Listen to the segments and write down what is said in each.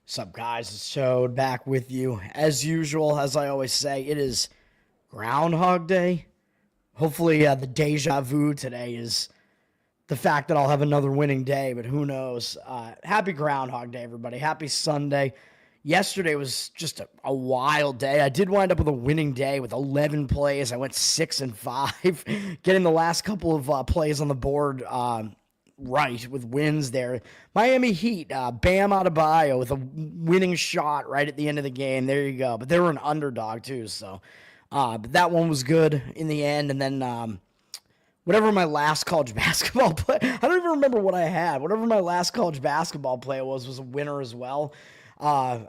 Sup, guys? It's Chode back with you. As usual, as I always say, it is Groundhog Day. Hopefully, the deja vu today is the fact that I'll have another winning day, but who knows? Happy Groundhog Day, everybody. Happy Sunday. Yesterday was just a wild day. I did wind up with a winning day with 11 plays. I went 6-5, getting the last couple of plays on the board right with wins there. Miami Heat, Bam Adebayo with a winning shot right at the end of the game. There you go. But they were an underdog too, so but that one was good in the end. And then whatever my last college basketball play, I don't even remember what I had. Whatever my last college basketball play was a winner as well. I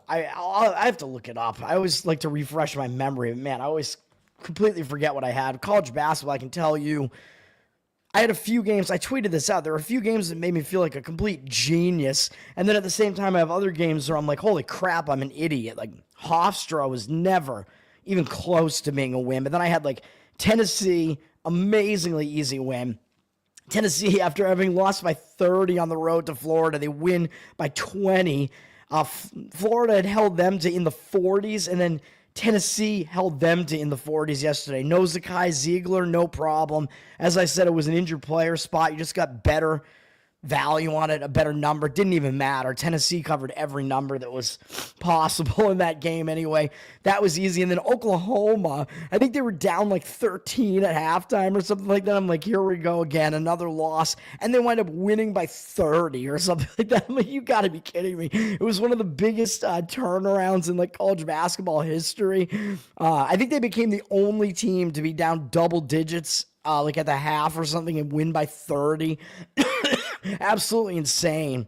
have to look it up. I always like to refresh my memory. Man, I always completely forget what I had. College basketball, I can tell you, I had a few games, I tweeted this out, there were a few games that made me feel like a complete genius, and then at the same time I have other games where I'm like, holy crap, I'm an idiot. Like, Hofstra was never even close to being a win, but then I had like Tennessee, amazingly easy win. Tennessee, after having lost by 30 on the road to Florida, they win by 20. Florida had held them to in the 40s, and then Tennessee held them to in the 40s yesterday. No Zakai Ziegler, no problem. As I said, it was an injured player spot. You just got better value on it, a better number. Didn't even matter. Tennessee covered every number that was possible in that game anyway. That was easy. And then Oklahoma, I think they were down like 13 at halftime or something like that. I'm like, here we go again, another loss. And they wind up winning by 30 or something like that. I'm like, you got to be kidding me. It was one of the biggest turnarounds in like college basketball history. I think they became the only team to be down double digits like at the half or something and win by 30. Absolutely insane.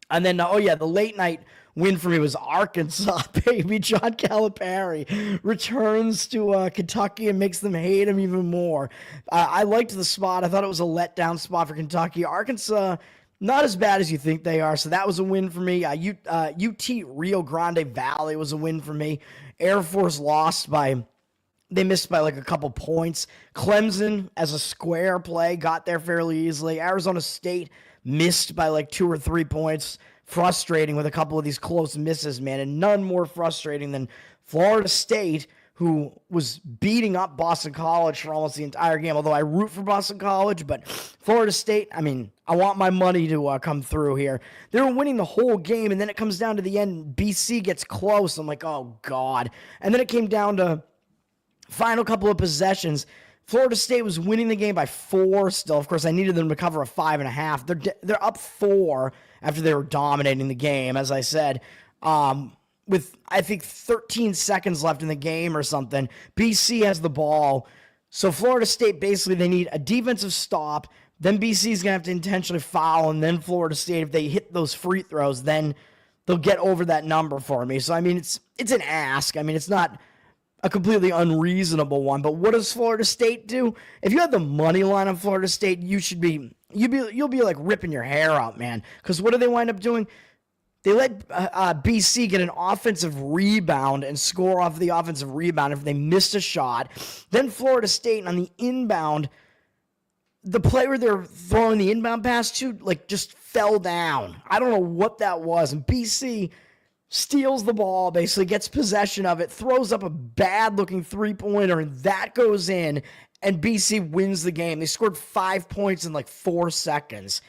And then, oh yeah, the late night win for me was Arkansas, baby. John Calipari returns to Kentucky and makes them hate him even more. I liked the spot. I thought it was a letdown spot for Kentucky. Arkansas, not as bad as you think they are, so that was a win for me. UT Rio Grande Valley was a win for me. Air Force lost by... They missed by like a couple points. Clemson, as a square play, got there fairly easily. Arizona State missed by like 2 or 3 points. Frustrating with a couple of these close misses, man. And none more frustrating than Florida State, who was beating up Boston College for almost the entire game. Although I root for Boston College, but Florida State, I mean, I want my money to come through here. They were winning the whole game, and then it comes down to the end. BC gets close. I'm like, oh, God. And then it came down to final couple of possessions. Florida State was winning the game by 4 still. Of course, I needed them to cover a 5.5. They're up 4 after they were dominating the game, as I said. With, I think, 13 seconds left in the game or something. BC has the ball. So Florida State, basically, they need a defensive stop. Then BC's going to have to intentionally foul. And then Florida State, if they hit those free throws, then they'll get over that number for me. So, I mean, it's an ask. I mean, it's not a completely unreasonable one. But what does Florida State do? If you had the money line on Florida State, you'll be like ripping your hair out, man. Because what do they wind up doing? They let BC get an offensive rebound and score off the offensive rebound if they missed a shot. Then Florida State on the inbound, the player they're throwing the inbound pass to, like, just fell down. I don't know what that was. And BC steals the ball, basically gets possession of it, throws up a bad-looking three-pointer, and that goes in, and BC wins the game. They scored 5 points in like 4 seconds.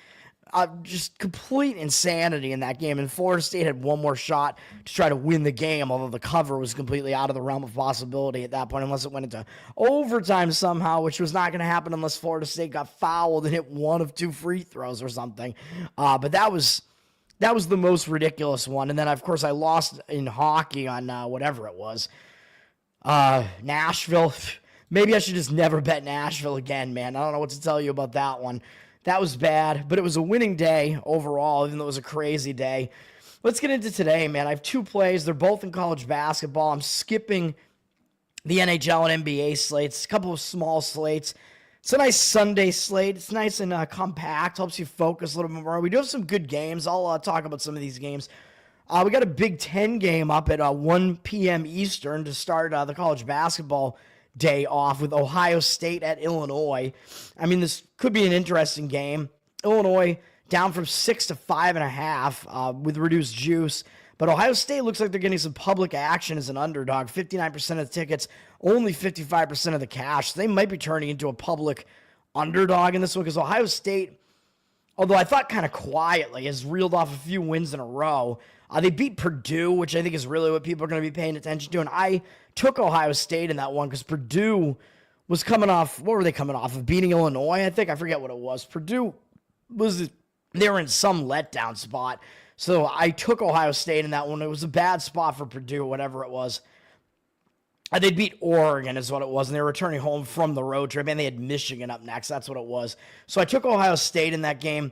Just complete insanity in that game, and Florida State had one more shot to try to win the game, although the cover was completely out of the realm of possibility at that point, unless it went into overtime somehow, which was not going to happen unless Florida State got fouled and hit 1 of 2 free throws or something. But that was the most ridiculous one. And then, of course, I lost in hockey on whatever it was. Nashville. Maybe I should just never bet Nashville again, man. I don't know what to tell you about that one. That was bad, but it was a winning day overall, even though it was a crazy day. Let's get into today, man. I have 2 plays. They're both in college basketball. I'm skipping the NHL and NBA slates, a couple of small slates. It's a nice Sunday slate. It's nice and compact. Helps you focus a little bit more. We do have some good games. I'll talk about some of these games. We got a Big Ten game up at 1 p.m. Eastern to start the college basketball day off with Ohio State at Illinois. I mean, this could be an interesting game. Illinois down from 6 to 5.5 with reduced juice. But Ohio State looks like they're getting some public action as an underdog. 59% of the tickets, only 55% of the cash. So they might be turning into a public underdog in this one because Ohio State, although I thought kind of quietly, has reeled off a few wins in a row. They beat Purdue, which I think is really what people are going to be paying attention to. And I took Ohio State in that one because Purdue was coming off, what were they coming off of? Beating Illinois, I think. I forget what it was. Purdue they were in some letdown spot. So I took Ohio State in that one. It was a bad spot for Purdue, whatever it was. They beat Oregon is what it was, and they were returning home from the road trip, and they had Michigan up next. That's what it was. So I took Ohio State in that game.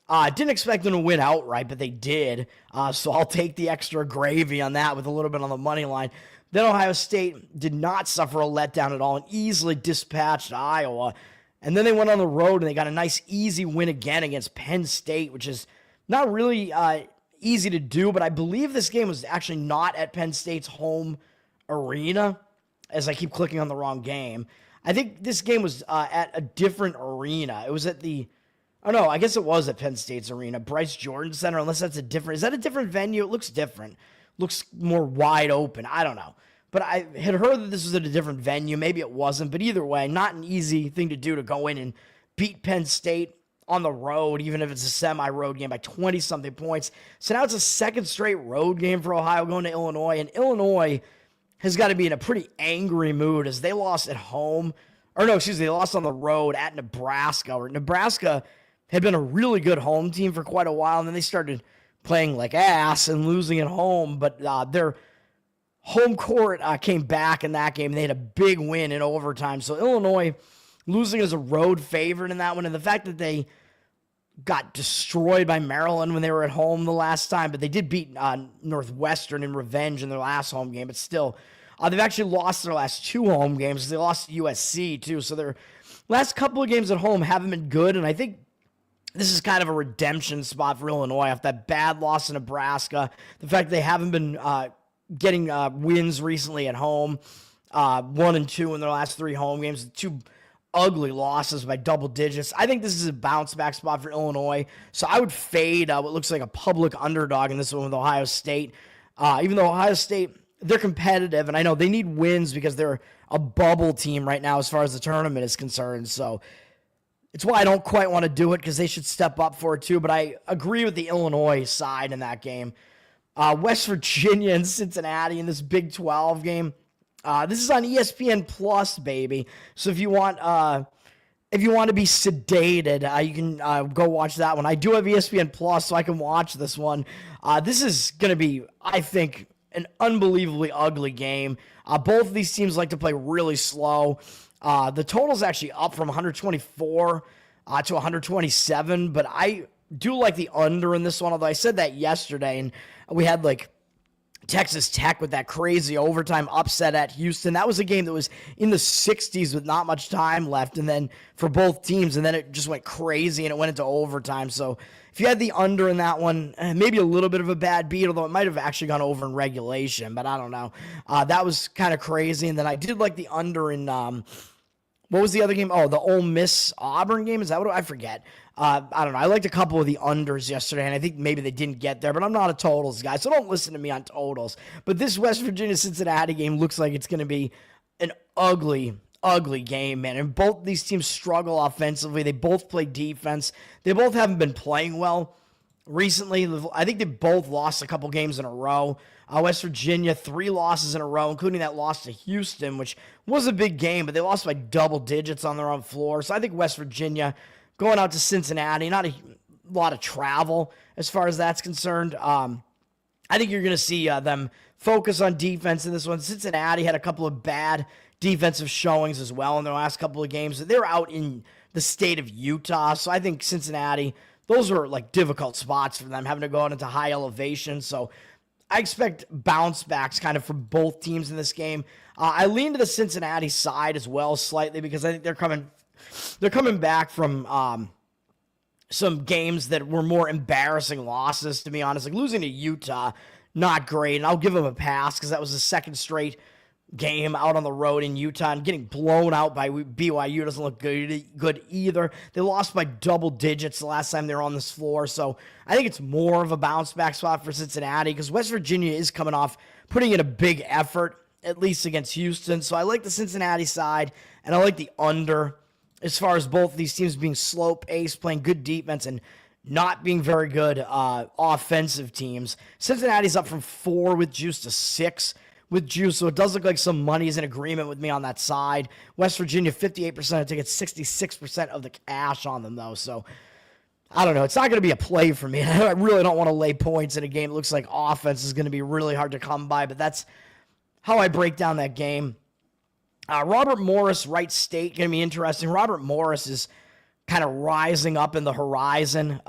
Didn't expect them to win outright, but they did. So I'll take the extra gravy on that with a little bit on the money line. Then Ohio State did not suffer a letdown at all and easily dispatched Iowa. And then they went on the road and they got a nice easy win again against Penn State, which is not really easy to do, but I believe this game was actually not at Penn State's home arena, as I keep clicking on the wrong game. I think this game was at a different arena. It was at I guess it was at Penn State's arena, Bryce Jordan Center, unless that's is that a different venue? It looks different. Looks more wide open. I don't know. But I had heard that this was at a different venue. Maybe it wasn't, but either way, not an easy thing to do to go in and beat Penn State on the road, even if it's a semi-road game by 20-something points. So now it's a second straight road game for Ohio going to Illinois, and Illinois has got to be in a pretty angry mood as they lost at home. They lost on the road at Nebraska, where Nebraska had been a really good home team for quite a while, and then they started playing like ass and losing at home, but their home court came back in that game, and they had a big win in overtime. So Illinois losing as a road favorite in that one, and the fact that they got destroyed by Maryland when they were at home the last time, but they did beat Northwestern in revenge in their last home game, but still, they've actually lost their last two home games. They lost to USC, too, so their last couple of games at home haven't been good, and I think this is kind of a redemption spot for Illinois off that bad loss in Nebraska. The fact that they haven't been getting wins recently at home, 1 and 2 in their last 3 home games, 2 ugly losses by double digits. I think this is a bounce back spot for Illinois. So I would fade what looks like a public underdog in this one with Ohio State. Even though Ohio State, they're competitive, and I know they need wins because they're a bubble team right now as far as the tournament is concerned. So it's why I don't quite want to do it because they should step up for it too. But I agree with the Illinois side in that game. West Virginia and Cincinnati in this Big 12 game. This is on ESPN Plus, baby. So if you want to be sedated, you can go watch that one. I do have ESPN Plus, so I can watch this one. This is going to be, I think, an unbelievably ugly game. Both of these teams like to play really slow. The total's actually up from 124 to 127, but I do like the under in this one, although I said that yesterday, and we had Texas Tech with that crazy overtime upset at Houston. That was a game that was in the 60s with not much time left, and then for both teams, and then it just went crazy, and it went into overtime. So if you had the under in that one, maybe a little bit of a bad beat, although it might have actually gone over in regulation, but I don't know. That was kind of crazy, and then I did like the under in what was the other game? Oh, the Ole Miss Auburn game? Is that what I forget? I don't know. I liked a couple of the unders yesterday, and I think maybe they didn't get there, but I'm not a totals guy, so don't listen to me on totals. But this West Virginia-Cincinnati game looks like it's going to be an ugly, ugly game, man. And both these teams struggle offensively. They both play defense. They both haven't been playing well recently. I think they both lost a couple games in a row. West Virginia, 3 losses in a row, including that loss to Houston, which was a big game, but they lost by double digits on their own floor. So I think West Virginia going out to Cincinnati, not a lot of travel as far as that's concerned. I think you're going to see them focus on defense in this one. Cincinnati had a couple of bad defensive showings as well in their last couple of games. They're out in the state of Utah, so I think Cincinnati, those were difficult spots for them, having to go out into high elevation. So I expect bounce backs kind of from both teams in this game. I lean to the Cincinnati side as well slightly because I think they're coming back from some games that were more embarrassing losses, to be honest. Losing to Utah, not great, and I'll give them a pass because that was the second straight game out on the road in Utah, and getting blown out by BYU doesn't look good either. They lost by double digits the last time they were on this floor, so I think it's more of a bounce back spot for Cincinnati because West Virginia is coming off putting in a big effort, at least against Houston. So I like the Cincinnati side, and I like the under as far as both of these teams being slow paced, playing good defense, and not being very good offensive teams. Cincinnati's up from 4 with juice to 6 with juice, so it does look like some money is in agreement with me on that side. West Virginia, 58% of tickets, 66% of the cash on them, though. So, I don't know. It's not going to be a play for me. I really don't want to lay points in a game. It looks like offense is going to be really hard to come by, but that's how I break down that game. Robert Morris, Wright State, going to be interesting. Robert Morris is kind of rising up in the horizon.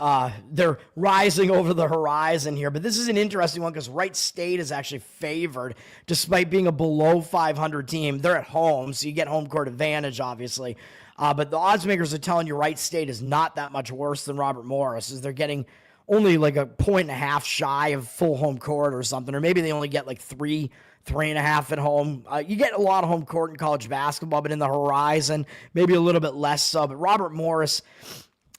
They're rising over the horizon here, but this is an interesting one because Wright State is actually favored despite being a below 500 team. They're at home, so you get home court advantage, obviously. But the odds makers are telling you Wright State is not that much worse than Robert Morris, as they're getting only like a 1.5 shy of full home court or something, or maybe they only get like 3.5 at home. You get a lot of home court in college basketball, but in the horizon, maybe a little bit less so. But Robert Morris,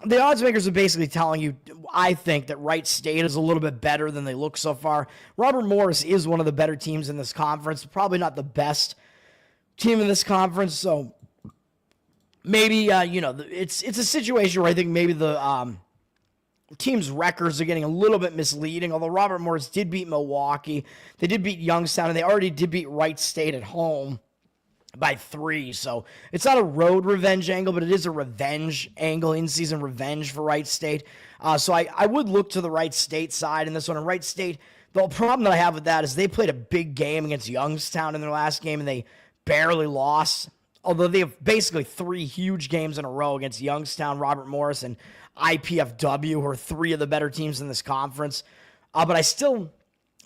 the odds makers are basically telling you, I think, that Wright State is a little bit better than they look so far. Robert Morris is one of the better teams in this conference, probably not the best team in this conference. So maybe, it's a situation where I think maybe the teams' records are getting a little bit misleading, although Robert Morris did beat Milwaukee. They did beat Youngstown, and they already did beat Wright State at home by 3. So it's not a road revenge angle, but it is a revenge angle, in-season revenge for Wright State. So I would look to the Wright State side in this one. And Wright State, the problem that I have with that is they played a big game against Youngstown in their last game, and they barely lost. Although they have basically 3 huge games in a row against Youngstown, Robert Morris, and IPFW, who are 3 of the better teams in this conference. But I still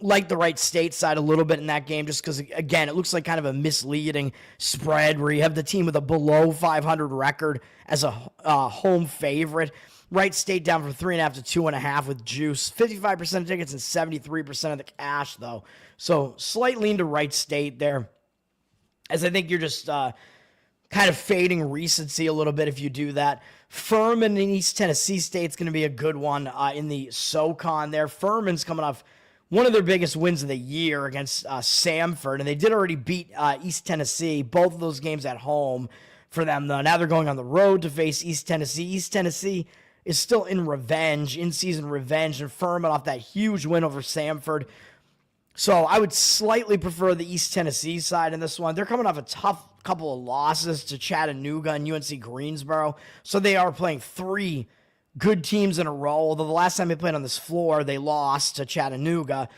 like the Wright State side a little bit in that game just because, again, it looks like kind of a misleading spread where you have the team with a below 500 record as a home favorite. Wright State down from 3.5 to 2.5 with juice. 55% of tickets and 73% of the cash, though. So slight lean to Wright State there, as I think you're just kind of fading recency a little bit if you do that. Furman in East Tennessee State's going to be a good one in the SoCon there. Furman's coming off one of their biggest wins of the year against Samford, and they did already beat East Tennessee, both of those games at home for them, though. Now they're going on the road to face East Tennessee. East Tennessee is still in revenge, in-season revenge, and Furman off that huge win over Samford. So I would slightly prefer the East Tennessee side in this one. They're coming off a tough couple of losses to Chattanooga and UNC Greensboro. So they are playing 3 good teams in a row. Although the last time they played on this floor, they lost to Chattanooga.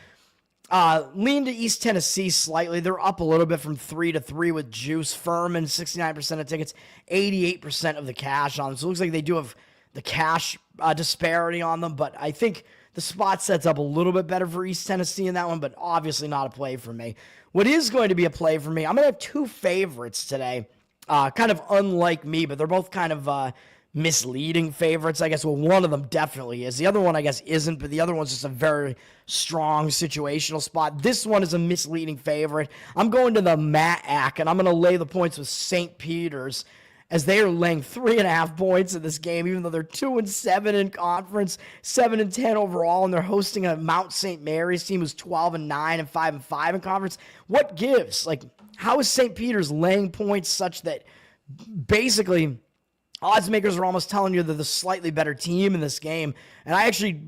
Lean to East Tennessee slightly. They're up a little bit from 3 to 3 with juice. Furman, 69% of tickets, 88% of the cash on them. So it looks like they do have the cash disparity on them. But I think the spot sets up a little bit better for East Tennessee in that one, but obviously not a play for me. What is going to be a play for me, I'm going to have 2 favorites today, kind of unlike me, but they're both kind of misleading favorites, I guess. Well, one of them definitely is. The other one, I guess, isn't, but the other one's just a very strong situational spot. This one is a misleading favorite. I'm going to the MAAC, and I'm going to lay the points with St. Peter's, as they are laying 3.5 points in this game, even though they're 2-7 in conference, 7-10 overall, and they're hosting a Mount St. Mary's team who's 12-9 and 5-5 in conference. What gives? Like, how is St. Peter's laying points such that basically odds makers are almost telling you they're the slightly better team in this game? And I actually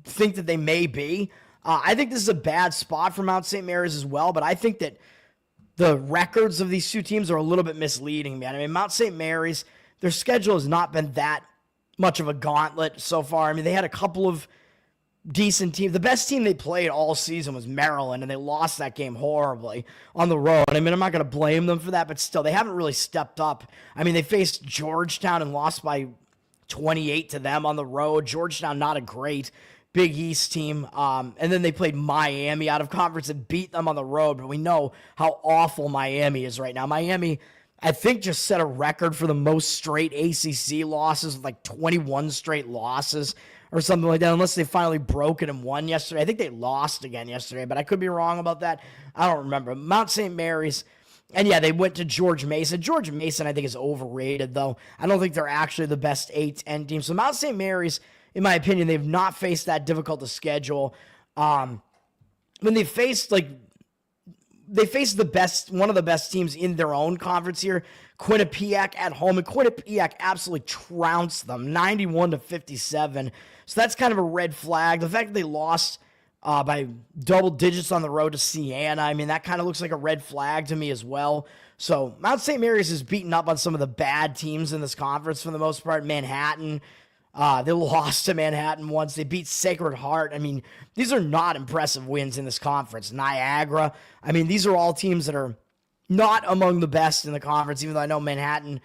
think that they may be. I think this is a bad spot for Mount St. Mary's as well, but I think that the records of these 2 teams are a little bit misleading, man. I mean, Mount St. Mary's, their schedule has not been that much of a gauntlet so far. I mean, they had a couple of decent teams. The best team they played all season was Maryland, and they lost that game horribly on the road. I mean, I'm not going to blame them for that, but still, they haven't really stepped up. I mean, they faced Georgetown and lost by 28 to them on the road. Georgetown, not a great Big East team. And then they played Miami out of conference and beat them on the road. But we know how awful Miami is right now. Miami, I think, just set a record for the most straight ACC losses, with like 21 straight losses or something like that, unless they finally broke it and won yesterday. I think they lost again yesterday, but I could be wrong about that. I don't remember. Mount St. Mary's, And yeah, they went to George Mason. George Mason, I think, is overrated, though. I don't think they're actually the best A-10 team. So Mount St. Mary's, in my opinion, they've not faced that difficult to schedule. When they faced the best, one of the best teams in their own conference here, Quinnipiac at home, and Quinnipiac absolutely trounced them, 91-57. So that's kind of a red flag. The fact that they lost by double digits on the road to Siena, I mean, that kind of looks like a red flag to me as well. So Mount St. Mary's is beaten up on some of the bad teams in this conference for the most part. Manhattan, they lost to Manhattan once. They beat Sacred Heart. I mean, these are not impressive wins in this conference. Niagara. I mean, these are all teams that are not among the best in the conference, even though I know Manhattan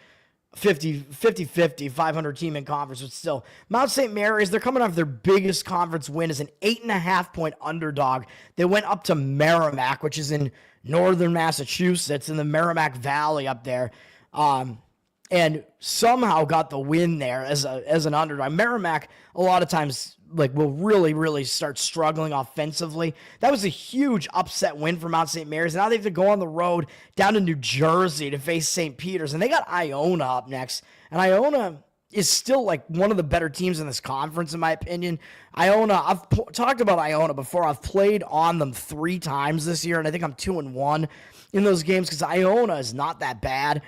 50-50, 500 team in conference, but still. Mount St. Mary's, they're coming off their biggest conference win as an 8.5-point underdog. They went up to Merrimack, which is in northern Massachusetts, in the Merrimack Valley up there. And somehow got the win there as an underdog. Merrimack, a lot of times, will really, really start struggling offensively. That was a huge upset win for Mount St. Mary's. Now they have to go on the road down to New Jersey to face St. Peter's. And they got Iona up next. And Iona is still, one of the better teams in this conference, in my opinion. Iona, I've talked about Iona before. I've played on them 3 times this year, and I think I'm 2-1 in those games because Iona is not that bad.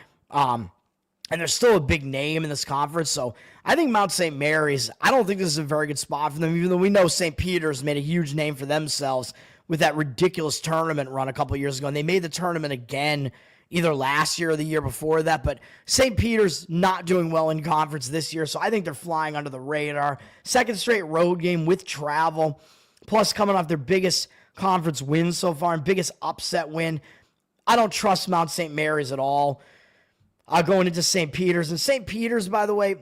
And they're still a big name in this conference. So I think Mount St. Mary's, I don't think this is a very good spot for them, even though we know St. Peter's made a huge name for themselves with that ridiculous tournament run a couple years ago. And they made the tournament again either last year or the year before that. But St. Peter's not doing well in conference this year. So I think they're flying under the radar. Second straight road game with travel, plus coming off their biggest conference win so far and biggest upset win. I don't trust Mount St. Mary's at all. Going into St. Peter's. And St. Peter's, by the way,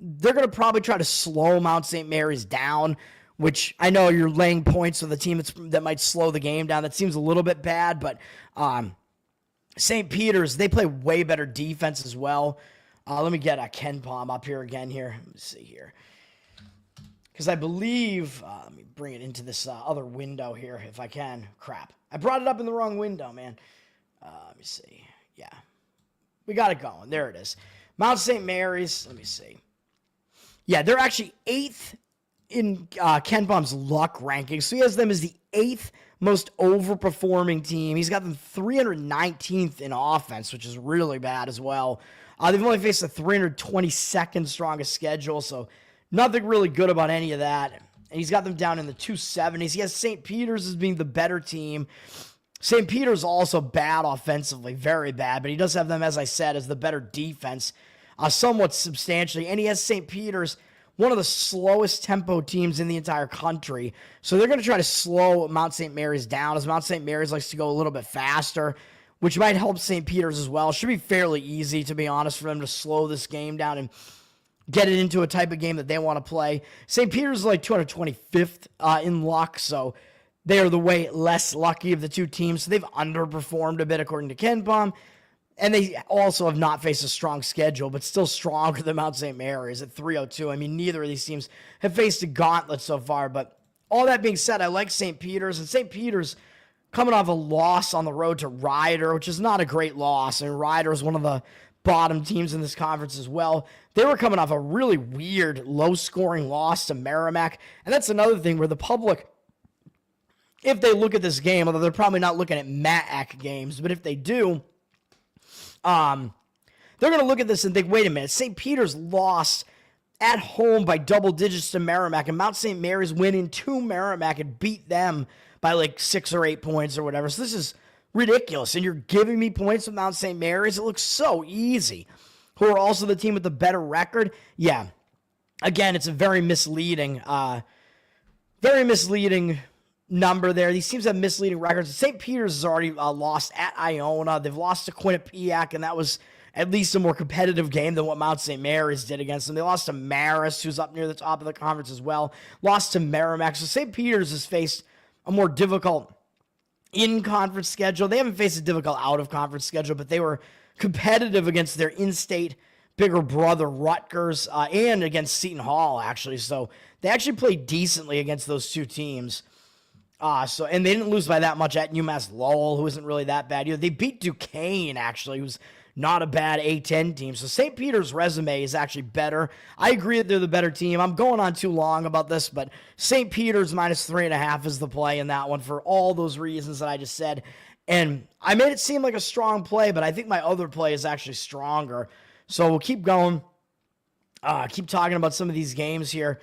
they're going to probably try to slow Mount St. Mary's down, which I know you're laying points with a team that might slow the game down. That seems a little bit bad, but St. Peter's, they play way better defense as well. Let me get Ken Palm up here again here. Let me see here. Because I believe, let me bring it into this other window here if I can. Crap. I brought it up in the wrong window, man. Let me see. Yeah. We got it going. There it is. Mount St. Mary's. Let me see. Yeah, they're actually 8th in Ken Palm's luck ranking. So he has them as the 8th most overperforming team. He's got them 319th in offense, which is really bad as well. They've only faced the 322nd strongest schedule, so nothing really good about any of that. And he's got them down in the 270s. He has St. Peter's as being the better team. St. Peter's also bad offensively, very bad, but he does have them, as I said, as the better defense, somewhat substantially. And he has St. Peter's, one of the slowest tempo teams in the entire country. So they're going to try to slow Mount St. Mary's down, as Mount St. Mary's likes to go a little bit faster, which might help St. Peter's as well. Should be fairly easy, to be honest, for them to slow this game down and get it into a type of game that they want to play. St. Peter's is 225th in luck, so they are the way less lucky of the two teams. So they've underperformed a bit, according to Ken Palm. And they also have not faced a strong schedule, but still stronger than Mount St. Mary's at 302. I mean, neither of these teams have faced a gauntlet so far. But all that being said, I like St. Peter's. And St. Peter's coming off a loss on the road to Rider, which is not a great loss. And Rider is one of the bottom teams in this conference as well. They were coming off a really weird, low-scoring loss to Merrimack. And that's another thing where the public, if they look at this game, although they're probably not looking at MAAC games, but if they do, they're going to look at this and think, wait a minute, St. Peter's lost at home by double digits to Merrimack, and Mount St. Mary's went into Merrimack and beat them by 6 or 8 points or whatever. So this is ridiculous, and you're giving me points with Mount St. Mary's? It looks so easy. Who are also the team with the better record? Yeah. Again, it's a very misleading number there. These teams have misleading records. St. Peter's has already lost at Iona. They've lost to Quinnipiac, and that was at least a more competitive game than what Mount St. Mary's did against them. They lost to Marist, who's up near the top of the conference as well. Lost to Merrimack. So St. Peter's has faced a more difficult in-conference schedule. They haven't faced a difficult out-of-conference schedule, but they were competitive against their in-state bigger brother Rutgers and against Seton Hall, actually. So they actually played decently against those two teams. And they didn't lose by that much at UMass Lowell, who isn't really that bad. They beat Duquesne, actually, who's not a bad A10 team. So St. Peter's resume is actually better. I agree that they're the better team. I'm going on too long about this, but St. Peter's -3.5 is the play in that one for all those reasons that I just said. And I made it seem like a strong play, but I think my other play is actually stronger. So we'll keep going. Keep talking about some of these games here.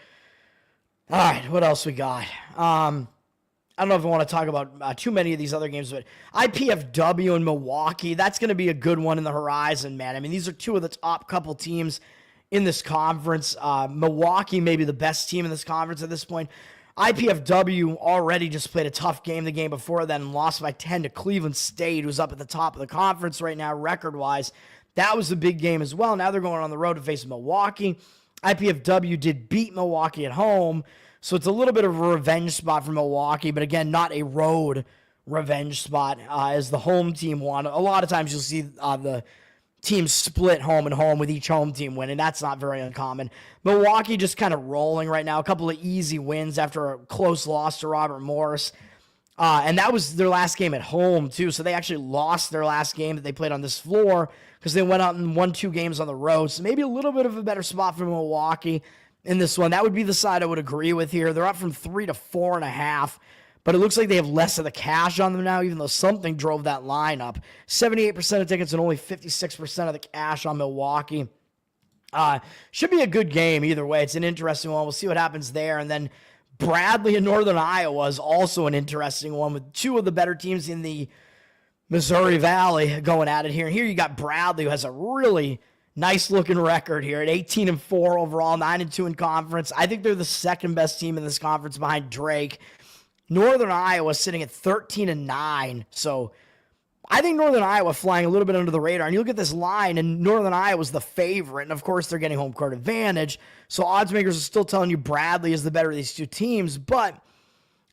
All right, what else we got? I don't know if I want to talk about too many of these other games, but IPFW and Milwaukee, that's going to be a good one in the horizon, man. I mean, these are two of the top couple teams in this conference. Milwaukee may be the best team in this conference at this point. IPFW already just played a tough game the game before then and lost by 10 to Cleveland State, who's up at the top of the conference right now record-wise. That was a big game as well. Now they're going on the road to face Milwaukee. IPFW did beat Milwaukee at home, so it's a little bit of a revenge spot for Milwaukee, but again, not a road revenge spot as the home team won. A lot of times you'll see the teams split home and home with each home team winning. That's not very uncommon. Milwaukee just kind of rolling right now. A couple of easy wins after a close loss to Robert Morris. And that was their last game at home, too. So they actually lost their last game that they played on this floor because they went out and won 2 games on the road. So maybe a little bit of a better spot for Milwaukee in this one. That would be the side I would agree with here. They're up from 3 to 4.5, but it looks like they have less of the cash on them now, even though something drove that line up. 78% of tickets and only 56% of the cash on Milwaukee. Should be a good game either way. It's an interesting one. We'll see what happens there. And then Bradley in Northern Iowa is also an interesting one with two of the better teams in the Missouri Valley going at it here. And here you got Bradley, who has a really nice looking record here at 18-4 overall, 9-2 in conference. I think they're the second best team in this conference behind Drake. Northern Iowa sitting at 13-9. So I think Northern Iowa flying a little bit under the radar. And you look at this line, and Northern Iowa's the favorite. And of course, they're getting home court advantage. So odds makers are still telling you Bradley is the better of these two teams, but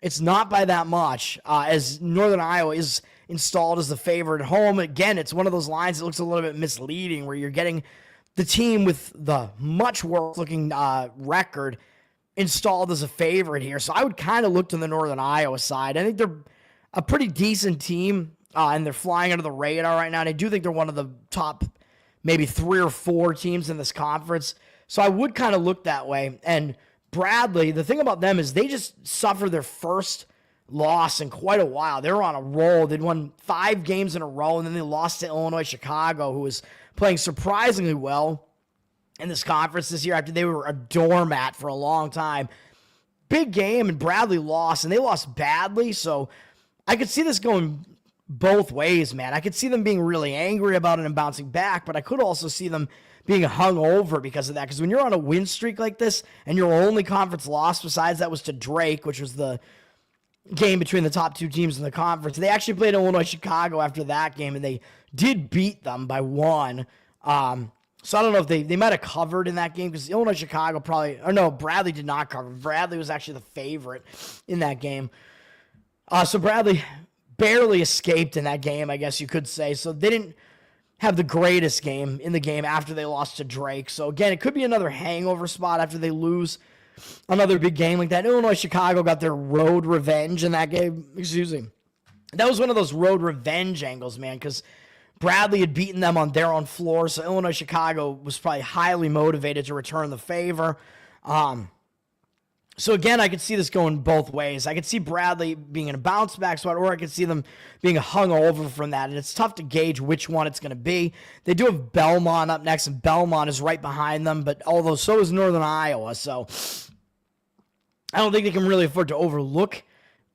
it's not by that much, as Northern Iowa is installed as the favorite at home. Again, it's one of those lines that looks a little bit misleading, where you're getting the team with the much worse looking record installed as a favorite here. So I would kind of look to the Northern Iowa side. I think they're a pretty decent team, and they're flying under the radar right now. And I do think they're one of the top maybe 3 or 4 teams in this conference. So I would kind of look that way. And Bradley, the thing about them is they just suffered their first loss in quite a while. They were on a roll. They'd won 5 games in a row, and then they lost to Illinois Chicago, who was playing surprisingly well in this conference this year after they were a doormat for a long time. Big game, and Bradley lost, and they lost badly. So I could see this going both ways, man. I could see them being really angry about it and bouncing back, but I could also see them being hung over because of that. Because when you're on a win streak like this, and your only conference loss besides that was to Drake, which was the game between the top 2 teams in the conference. They actually played Illinois Chicago after that game, and they did beat them by 1. So I don't know if they might have covered in that game, because Illinois Chicago Bradley did not cover. Bradley was actually the favorite in that game. So Bradley barely escaped in that game, I guess you could say. So they didn't have the greatest game in the game after they lost to Drake. So again, it could be another hangover spot after they lose another big game like that. Illinois Chicago got their road revenge in that game. Excuse me. That was one of those road revenge angles, man, because Bradley had beaten them on their own floor, so Illinois Chicago was probably highly motivated to return the favor. So again, I could see this going both ways. I could see Bradley being in a bounce back spot, or I could see them being hung over from that. And it's tough to gauge which one it's going to be. They do have Belmont up next, and Belmont is right behind them, but although so is Northern Iowa. So I don't think they can really afford to overlook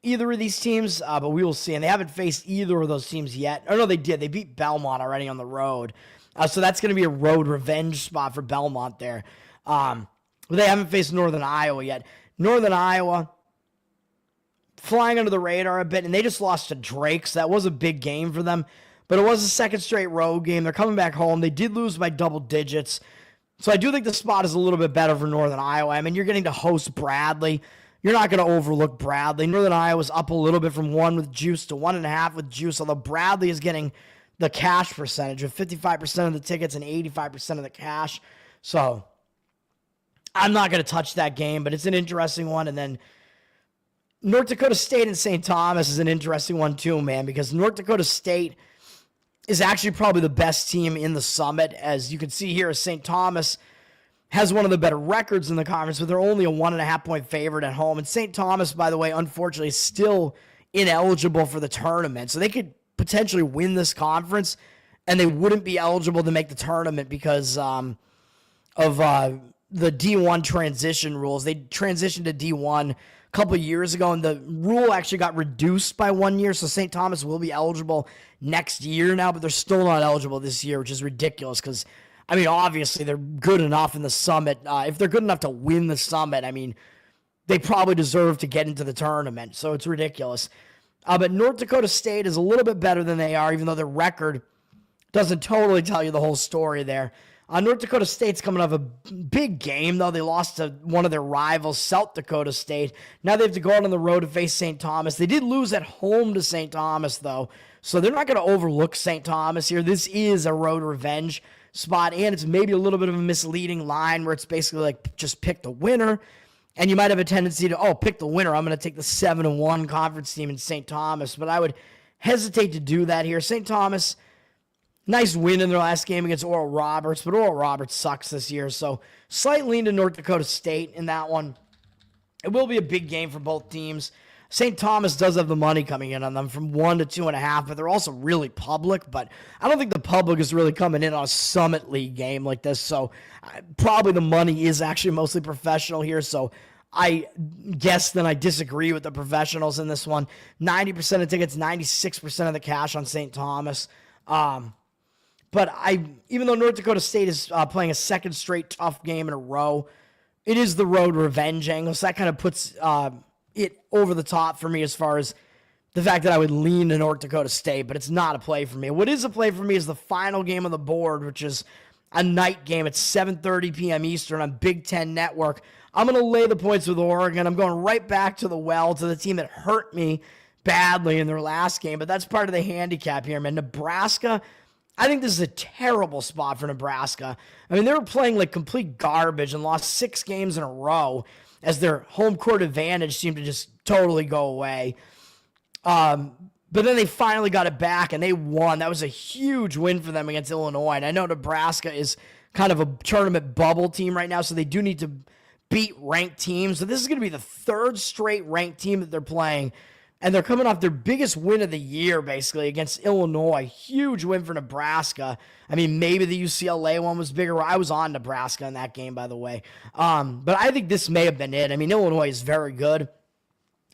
either of these teams, but we will see. And they haven't faced either of those teams yet. Oh, no, they did. They beat Belmont already on the road. So that's going to be a road revenge spot for Belmont there. But they haven't faced Northern Iowa yet. Northern Iowa flying under the radar a bit, and they just lost to Drake, so that was a big game for them. But it was a second straight road game. They're coming back home. They did lose by double digits. So I do think the spot is a little bit better for Northern Iowa. I mean, you're getting to host Bradley. You're not going to overlook Bradley. Northern Iowa's up a little bit from 1 with juice to 1.5 with juice, although Bradley is getting the cash percentage of 55% of the tickets and 85% of the cash. So I'm not going to touch that game, but it's an interesting one. And then North Dakota State and St. Thomas is an interesting one too, man, because North Dakota State is actually probably the best team in the Summit. As you can see here, St. Thomas has one of the better records in the conference, but they're only a 1.5-point favorite at home. And St. Thomas, by the way, unfortunately, is still ineligible for the tournament. So they could potentially win this conference, and they wouldn't be eligible to make the tournament because of the D1 transition rules. They transitioned to D1 a couple of years ago, and the rule actually got reduced by 1 year. So St. Thomas will be eligible next year now, but they're still not eligible this year, which is ridiculous because, I mean, obviously they're good enough in the Summit. If they're good enough to win the Summit, I mean, they probably deserve to get into the tournament. So it's ridiculous. But North Dakota State is a little bit better than they are, even though their record doesn't totally tell you the whole story there. North Dakota State's coming off a big game, though. They lost to one of their rivals, South Dakota State. Now they have to go out on the road to face St. Thomas. They did lose at home to St. Thomas, though, so they're not going to overlook St. Thomas here. This is a road revenge spot, and it's maybe a little bit of a misleading line where it's basically like just pick the winner, and you might have a tendency to, pick the winner. I'm going to take the 7-1 conference team in St. Thomas, but I would hesitate to do that here. St. Thomas, nice win in their last game against Oral Roberts, but Oral Roberts sucks this year, so slight lean to North Dakota State in that one. It will be a big game for both teams. St. Thomas does have the money coming in on them from 1 to 2.5, but they're also really public. But I don't think the public is really coming in on a Summit League game like this. So probably the money is actually mostly professional here. So I guess then I disagree with the professionals in this one. 90% of tickets, 96% of the cash on St. Thomas. But even though North Dakota State is playing a second straight tough game in a row, it is the road revenge angle. So that kind of puts it over the top for me as far as the fact that I would lean to North Dakota State, but it's not a play for me. What is a play for me is the final game on the board, which is a night game at 7:30 p.m. Eastern on Big Ten Network. I'm going to lay the points with Oregon. I'm going right back to the well, to the team that hurt me badly in their last game, but that's part of the handicap here, man. Nebraska, I think this is a terrible spot for Nebraska. I mean, they were playing like complete garbage and lost 6 games in a row as their home court advantage seemed to just totally go away. But then they finally got it back, and they won. That was a huge win for them against Illinois. And I know Nebraska is kind of a tournament bubble team right now, so they do need to beat ranked teams. So this is going to be the 3rd straight ranked team that they're playing. And they're coming off their biggest win of the year, basically, against Illinois. Huge win for Nebraska. I mean, maybe the UCLA one was bigger. I was on Nebraska in that game, by the way. But I think this may have been it. I mean, Illinois is very good.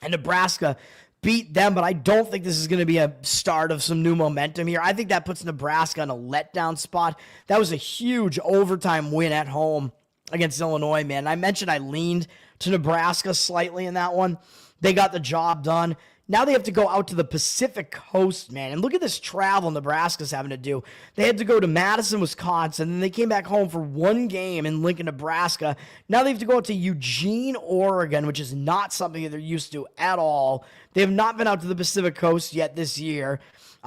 And Nebraska beat them, but I don't think this is going to be a start of some new momentum here. I think that puts Nebraska in a letdown spot. That was a huge overtime win at home against Illinois, man. I mentioned I leaned to Nebraska slightly in that one. They got the job done. Now they have to go out to the Pacific Coast, man. And look at this travel Nebraska's having to do. They had to go to Madison, Wisconsin, and they came back home for 1 game in Lincoln, Nebraska. Now they have to go out to Eugene, Oregon, which is not something that they're used to at all. They have not been out to the Pacific Coast yet this year.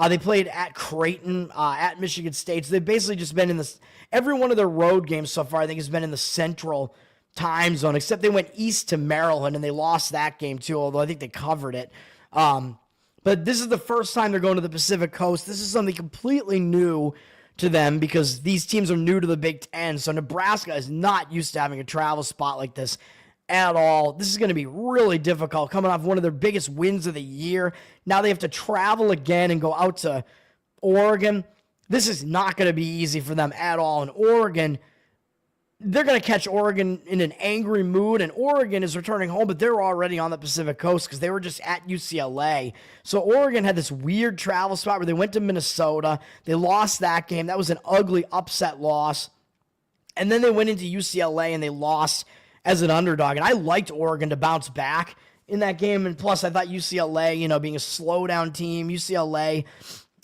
They played at Creighton, at Michigan State. So they've basically just been in this. Every one of their road games so far, I think, has been in the Central time zone, except they went east to Maryland, and they lost that game too, although I think they covered it. But this is the first time they're going to the Pacific Coast. This is something completely new to them because these teams are new to the Big Ten. So Nebraska is not used to having a travel spot like this at all. This is going to be really difficult coming off one of their biggest wins of the year. Now they have to travel again and go out to Oregon. This is not going to be easy for them at all. And Oregon, they're going to catch Oregon in an angry mood, and Oregon is returning home, but they're already on the Pacific Coast because they were just at UCLA. So Oregon had this weird travel spot where they went to Minnesota. They lost that game. That was an ugly upset loss. And then they went into UCLA, and they lost as an underdog. And I liked Oregon to bounce back in that game. And plus, I thought UCLA, being a slow-down team, UCLA,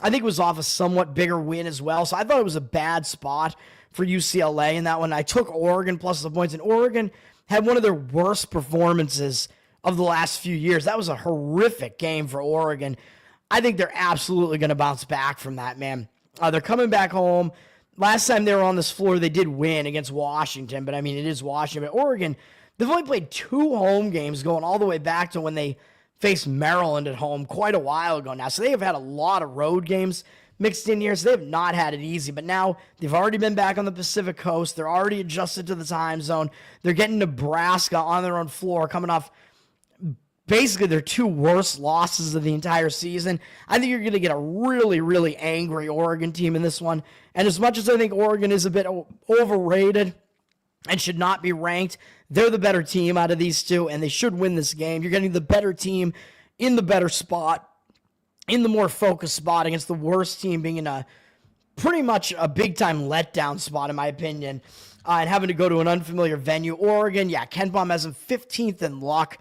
I think was off a somewhat bigger win as well. So I thought it was a bad spot for UCLA in that one. I took Oregon plus the points, and Oregon had one of their worst performances of the last few years. That was a horrific game for Oregon. I think they're absolutely going to bounce back from that, man. They're coming back home. Last time they were on this floor, they did win against Washington, but I mean, it is Washington. But Oregon, they've only played 2 home games going all the way back to when they faced Maryland at home quite a while ago now. So they have had a lot of road games mixed in here, so they have not had it easy. But now they've already been back on the Pacific Coast. They're already adjusted to the time zone. They're getting Nebraska on their own floor, coming off basically their two worst losses of the entire season. I think you're going to get a really, really angry Oregon team in this one. And as much as I think Oregon is a bit overrated and should not be ranked, they're the better team out of these two, and they should win this game. You're getting the better team in the better spot, in the more focused spot, against the worst team being in a pretty much a big-time letdown spot, in my opinion, and having to go to an unfamiliar venue. Oregon, yeah, Ken Pom has them 15th in luck,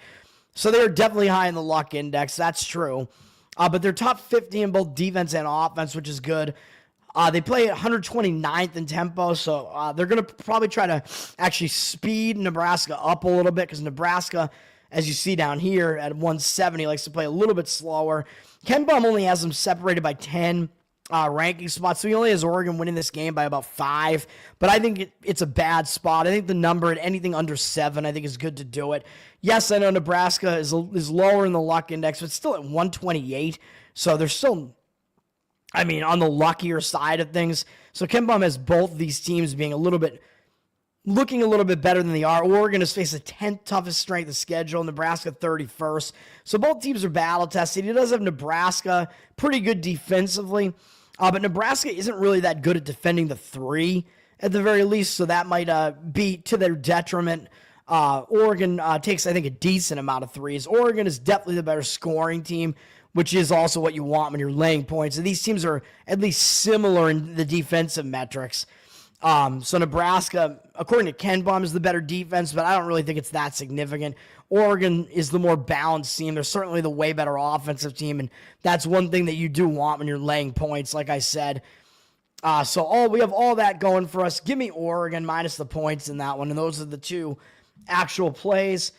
so they're definitely high in the luck index. That's true. But they're top 50 in both defense and offense, which is good. They play 129th in tempo, so they're going to probably try to actually speed Nebraska up a little bit, because Nebraska, as you see down here at 170, likes to play a little bit slower. Ken Pom only has them separated by 10 ranking spots, so he only has Oregon winning this game by about 5, but I think it's a bad spot. I think the number at anything under 7, I think, is good to do it. Yes, I know Nebraska is lower in the luck index, but still at 128, so they're still, I mean, on the luckier side of things. So Ken Pom has both these teams being looking a little bit better than they are. Oregon has faced the 10th toughest strength of schedule, Nebraska 31st. So both teams are battle tested. He does have Nebraska pretty good defensively, but Nebraska isn't really that good at defending the 3 at the very least, so that might be to their detriment. Oregon takes, I think, a decent amount of threes. Oregon is definitely the better scoring team, which is also what you want when you're laying points. And these teams are at least similar in the defensive metrics. So Nebraska, according to Ken Pom, is the better defense, but I don't really think it's that significant. Oregon is the more balanced team. They're certainly the way better offensive team, and that's one thing that you do want when you're laying points, like I said. So we have all that going for us. Give me Oregon minus the points in that one, and those are the two actual plays.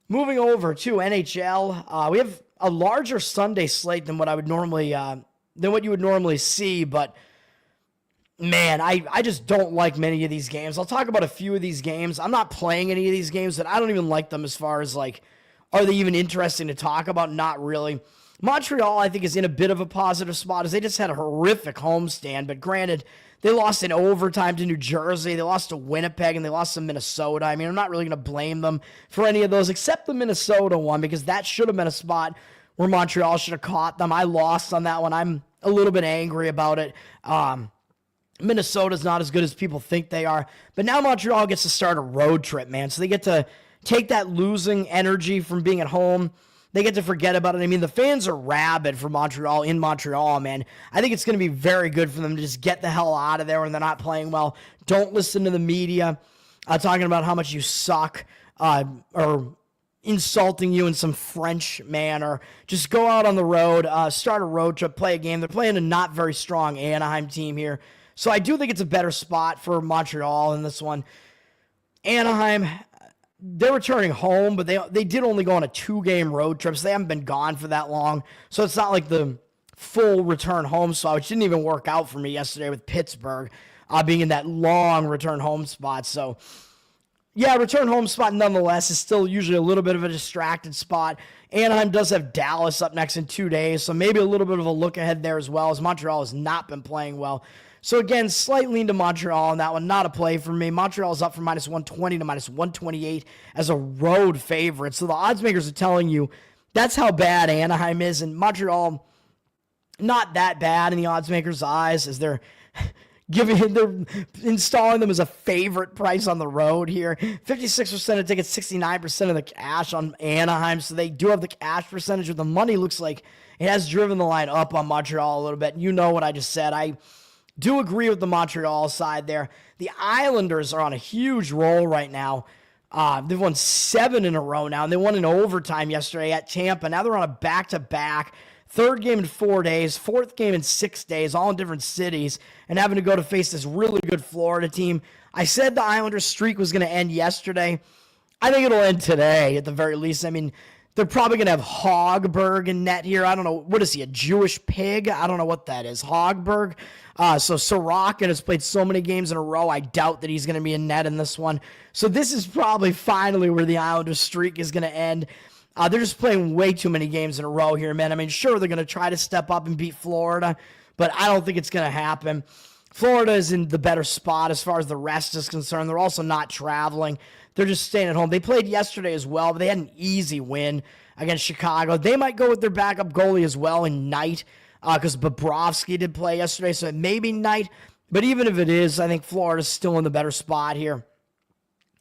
Moving over to NHL, we have a larger Sunday slate than what I would normally, than what you would normally see, but man, I just don't like many of these games. I'll talk about a few of these games. I'm not playing any of these games, but I don't even like them as far as, like, are they even interesting to talk about? Not really. Montreal, I think, is in a bit of a positive spot, as they just had a horrific homestand, but granted, they lost in overtime to New Jersey, they lost to Winnipeg, and they lost to Minnesota. I mean, I'm not really going to blame them for any of those, except the Minnesota one, because that should have been a spot where Montreal should have caught them. I lost on that one. I'm a little bit angry about it. Minnesota's not as good as people think they are, but now Montreal gets to start a road trip, man, so they get to take that losing energy from being at home. They get to forget about it. I mean, the fans are rabid for Montreal in Montreal, man. I think it's going to be very good for them to just get the hell out of there when they're not playing well. Don't listen to the media talking about how much you suck or insulting you in some French manner. Just go out on the road, start a road trip, play a game. They're playing a not very strong Anaheim team here. So I do think it's a better spot for Montreal in this one. Anaheim, they're returning home, but they did only go on a 2-game road trip, so they haven't been gone for that long. So it's not like the full return home spot, which didn't even work out for me yesterday with Pittsburgh being in that long return home spot. So, yeah, return home spot nonetheless is still usually a little bit of a distracted spot. Anaheim does have Dallas up next in 2 days, so maybe a little bit of a look ahead there as well, as Montreal has not been playing well. So again, slight lean to Montreal on that one. Not a play for me. Montreal is up from minus 120 to minus 128 as a road favorite. So the odds makers are telling you that's how bad Anaheim is. And Montreal, not that bad in the odds makers' eyes, as they're installing them as a favorite price on the road here. 56% of tickets, 69% of the cash on Anaheim. So they do have the cash percentage, but the money looks like it has driven the line up on Montreal a little bit. You know what I just said. I do agree with the Montreal side there. The Islanders are on a huge roll right now. They've won 7 in a row now, and they won in overtime yesterday at Tampa. Now they're on a back-to-back. 3rd game in 4 days, 4th game in 6 days, all in different cities, and having to go to face this really good Florida team. I said the Islanders streak was going to end yesterday. I think it'll end today at the very least. I mean, they're probably going to have Hogberg in net here. I don't know. What is he, a Jewish pig? I don't know what that is. Hogberg. So Sorokin has played so many games in a row. I doubt that he's going to be in net in this one. So this is probably finally where the Islanders streak is going to end. They're just playing way too many games in a row here, man. I mean, sure, they're going to try to step up and beat Florida, but I don't think it's going to happen. Florida is in the better spot as far as the rest is concerned. They're also not traveling. They're just staying at home. They played yesterday as well, but they had an easy win against Chicago. They might go with their backup goalie as well in Knight because Bobrovsky did play yesterday, so it may be Knight. But even if it is, I think Florida's still in the better spot here.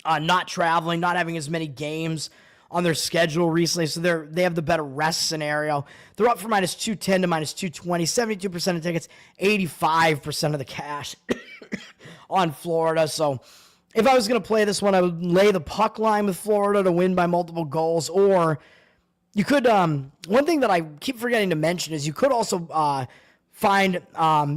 Not traveling, not having as many games on their schedule recently, so they have the better rest scenario. They're up from minus 210 to minus 220, 72% of tickets, 85% of the cash on Florida. So if I was going to play this one, I would lay the puck line with Florida to win by multiple goals, or you could, one thing that I keep forgetting to mention is you could also find,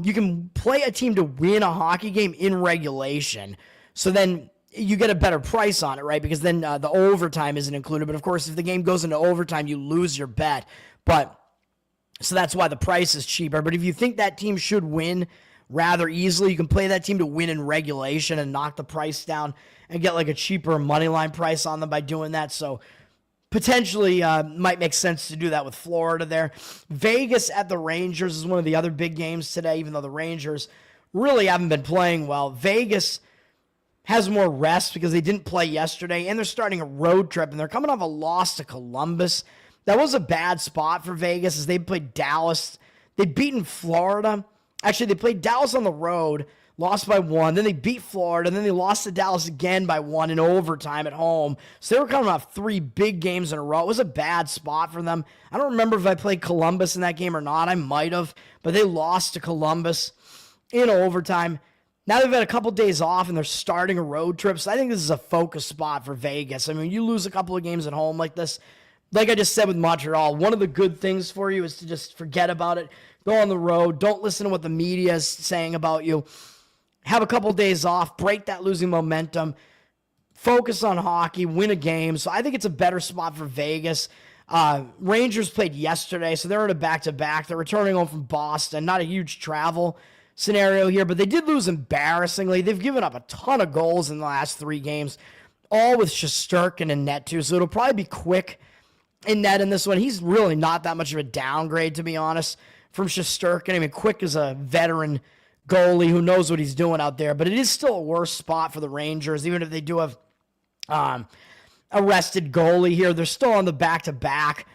you can play a team to win a hockey game in regulation. So then you get a better price on it, right? Because then the overtime isn't included. But of course, if the game goes into overtime, you lose your bet. So that's why the price is cheaper. But if you think that team should win rather easily, you can play that team to win in regulation and knock the price down and get like a cheaper money line price on them by doing that. So potentially might make sense to do that with Florida there. Vegas at the Rangers is one of the other big games today, even though the Rangers really haven't been playing well. Vegas has more rest because they didn't play yesterday, and they're starting a road trip, and they're coming off a loss to Columbus. That was a bad spot for Vegas as they played Dallas. They'd beaten Florida. Actually, they played Dallas on the road, lost by 1. Then they beat Florida, and then they lost to Dallas again by 1 in overtime at home. So they were coming off 3 big games in a row. It was a bad spot for them. I don't remember if I played Columbus in that game or not. I might have, but they lost to Columbus in overtime. Now they've had a couple days off, and they're starting a road trip, so I think this is a focus spot for Vegas. I mean, you lose a couple of games at home like this, like I just said with Montreal, one of the good things for you is to just forget about it. Go on the road. Don't listen to what the media is saying about you. Have a couple days off. Break that losing momentum. Focus on hockey. Win a game. So I think it's a better spot for Vegas. Rangers played yesterday, so they're in a back-to-back. They're returning home from Boston. Not a huge travel scenario here, but they did lose embarrassingly. They've given up a ton of goals in the last 3 games, all with Shesterkin in net too, so it'll probably be Quick in net in this one. He's really not that much of a downgrade, to be honest, from Shesterkin. I mean, Quick is a veteran goalie who knows what he's doing out there, but it is still a worse spot for the Rangers, even if they do have a rested goalie here. They're still on the back-to-back.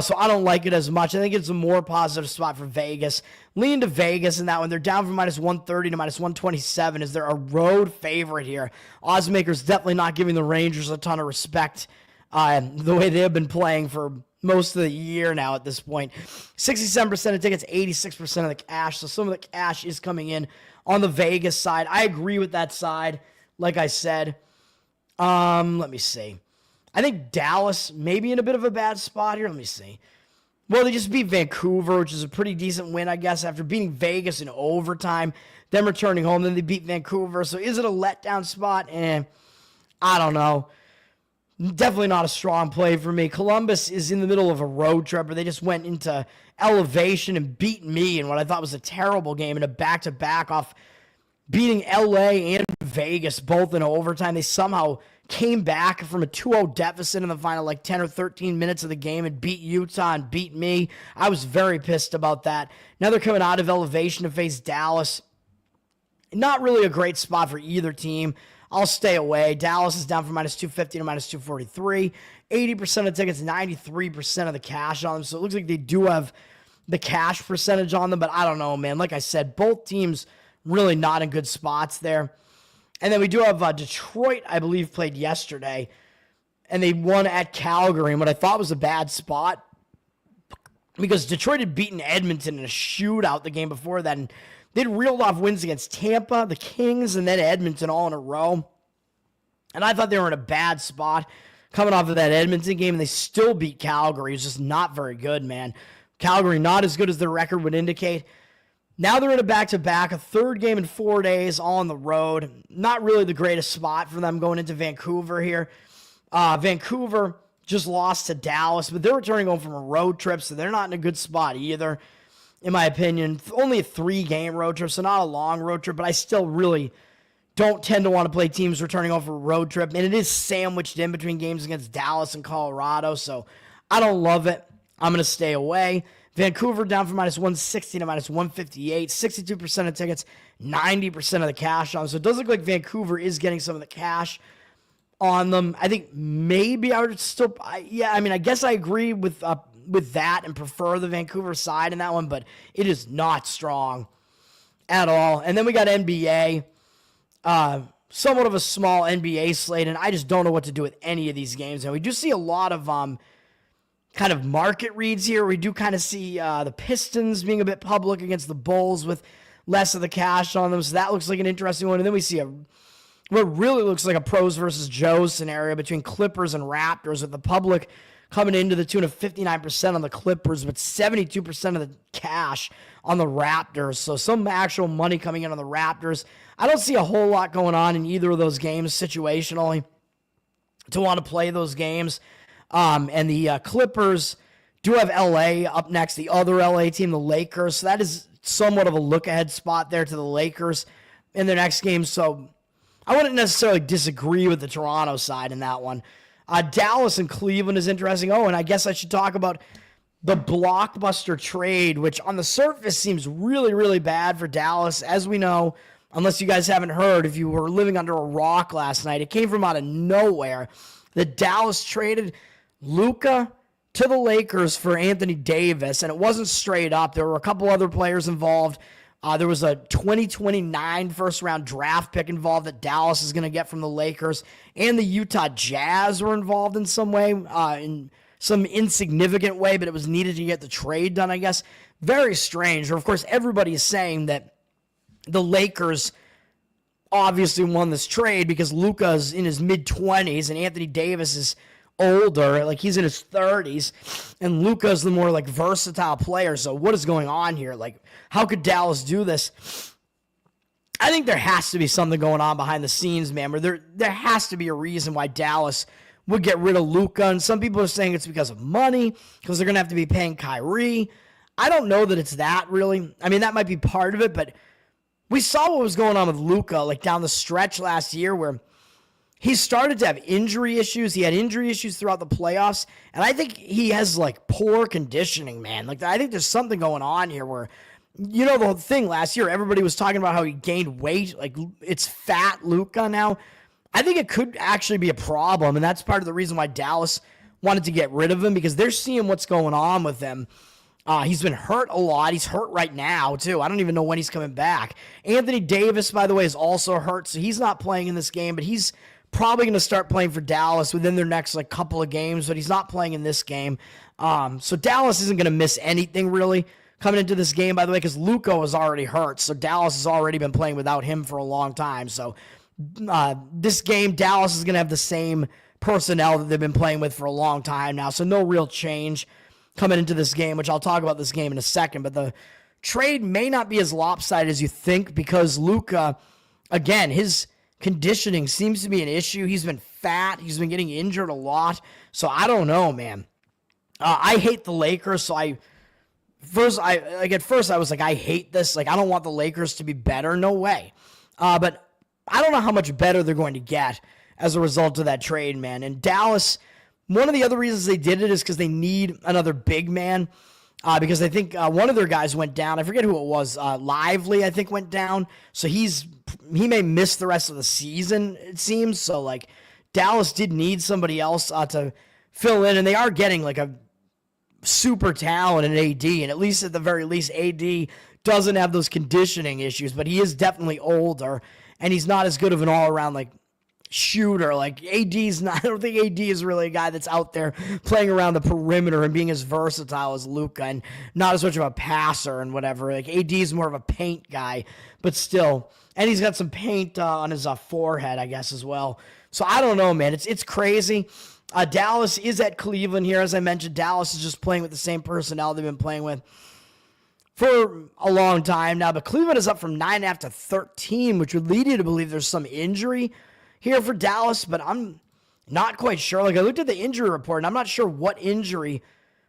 So I don't like it as much. I think it's a more positive spot for Vegas. Lean to Vegas in that one. They're down from minus 130 to minus 127 as they're a road favorite here. Oddsmakers definitely not giving the Rangers a ton of respect the way they have been playing for most of the year now at this point. 67% of tickets, 86% of the cash. So some of the cash is coming in on the Vegas side. I agree with that side, like I said. Let me see. I think Dallas may be in a bit of a bad spot here. Let me see. Well, they just beat Vancouver, which is a pretty decent win, I guess, after beating Vegas in overtime, then returning home. Then they beat Vancouver. So is it a letdown spot? I don't know. Definitely not a strong play for me. Columbus is in the middle of a road trip where they just went into elevation and beat me in what I thought was a terrible game in a back-to-back off beating LA and Vegas both in overtime. They somehow came back from a 2-0 deficit in the final 10 or 13 minutes of the game and beat Utah and beat me. I was very pissed about that. Now they're coming out of elevation to face Dallas. Not really a great spot for either team. I'll stay away. Dallas is down from minus 250 to minus 243. 80% of tickets, 93% of the cash on them. So it looks like they do have the cash percentage on them, but I don't know, man. Like I said, both teams really not in good spots there. And then we do have Detroit, I believe, played yesterday, and they won at Calgary in what I thought was a bad spot because Detroit had beaten Edmonton in a shootout the game before that, and they'd reeled off wins against Tampa, the Kings, and then Edmonton all in a row. And I thought they were in a bad spot coming off of that Edmonton game, and they still beat Calgary. It's just not very good, man. Calgary not as good as their record would indicate. Now they're in a back-to-back, a third game in 4 days, all on the road. Not really the greatest spot for them going into Vancouver here. Vancouver just lost to Dallas, but they're returning home from a road trip, so they're not in a good spot either, in my opinion. Only a 3-game road trip, so not a long road trip, but I still really don't tend to want to play teams returning home from a road trip, and it is sandwiched in between games against Dallas and Colorado, so I don't love it. I'm going to stay away. Vancouver down from -160 to -158. 62% of tickets, 90% of the cash on them. So it does look like Vancouver is getting some of the cash on them. I think maybe I would still, I guess I agree with that and prefer the Vancouver side in that one, but it is not strong at all. And then we got NBA, somewhat of a small NBA slate, and I just don't know what to do with any of these games. And we do see a lot of kind of market reads here. We do kind of see the Pistons being a bit public against the Bulls with less of the cash on them, so that looks like an interesting one. And then we see what really looks like a pros versus Joes scenario between Clippers and Raptors, with the public coming into the tune of 59% on the Clippers, but 72% of the cash on the Raptors. So some actual money coming in on the Raptors. I don't see a whole lot going on in either of those games situationally to want to play those games. And the Clippers do have LA up next, the other LA team, the Lakers. So that is somewhat of a look-ahead spot there to the Lakers in their next game. So I wouldn't necessarily disagree with the Toronto side in that one. Dallas and Cleveland is interesting. Oh, and I guess I should talk about the blockbuster trade, which on the surface seems really, really bad for Dallas. As we know, unless you guys haven't heard, if you were living under a rock last night, it came from out of nowhere. The Dallas traded Luka to the Lakers for Anthony Davis, and it wasn't straight up. There were a couple other players involved. There was a 2029 first-round draft pick involved that Dallas is going to get from the Lakers, and the Utah Jazz were involved in some way, in some insignificant way, but it was needed to get the trade done, I guess. Very strange. Of course, everybody is saying that the Lakers obviously won this trade because Luka's in his mid-20s and Anthony Davis is older, like he's in his 30s, and Luka's the more like versatile player. So what is going on here? Like, how could Dallas do this? I think there has to be something going on behind the scenes, man, where there has to be a reason why Dallas would get rid of Luka, and some people are saying it's because of money, because they're going to have to be paying Kyrie. I don't know that it's that, really. I mean, that might be part of it, but we saw what was going on with Luka, like down the stretch last year, where he started to have injury issues. He had injury issues throughout the playoffs, and I think he has, like, poor conditioning, man. Like, I think there's something going on here where, you know, the whole thing last year, everybody was talking about how he gained weight. Like, it's fat Luka now. I think it could actually be a problem, and that's part of the reason why Dallas wanted to get rid of him, because they're seeing what's going on with him. He's been hurt a lot. He's hurt right now, too. I don't even know when he's coming back. Anthony Davis, by the way, is also hurt, so he's not playing in this game, but he's probably going to start playing for Dallas within their next like couple of games, but he's not playing in this game. So Dallas isn't going to miss anything really coming into this game, by the way, because Luka was already hurt, so Dallas has already been playing without him for a long time. So this game, Dallas is going to have the same personnel that they've been playing with for a long time now, so no real change coming into this game, which I'll talk about this game in a second. But the trade may not be as lopsided as you think, because Luka, again, his conditioning seems to be an issue. He's been fat. He's been getting injured a lot. So I don't know, man. I hate the Lakers. So at first I was like, I hate this. Like, I don't want the Lakers to be better. No way. But I don't know how much better they're going to get as a result of that trade, man. And Dallas, one of the other reasons they did it is because they need another big man. Because I think one of their guys went down. I forget who it was. Lively, I think, went down. So he may miss the rest of the season, it seems. So, like, Dallas did need somebody else to fill in. And they are getting, like, a super talent in AD. And at least, at the very least, AD doesn't have those conditioning issues. But he is definitely older. And he's not as good of an all-around, like, shooter. Like, AD's not, I don't think AD is really a guy that's out there playing around the perimeter and being as versatile as Luka, and not as much of a passer and whatever. Like, AD is more of a paint guy, but still. And he's got some paint on his forehead, I guess, as well. So I don't know, man. It's crazy. Dallas is at Cleveland here. As I mentioned, Dallas is just playing with the same personnel they've been playing with for a long time now. But Cleveland is up from 9.5 to 13, which would lead you to believe there's some injury here for Dallas, but I'm not quite sure. Like, I looked at the injury report, and I'm not sure what injury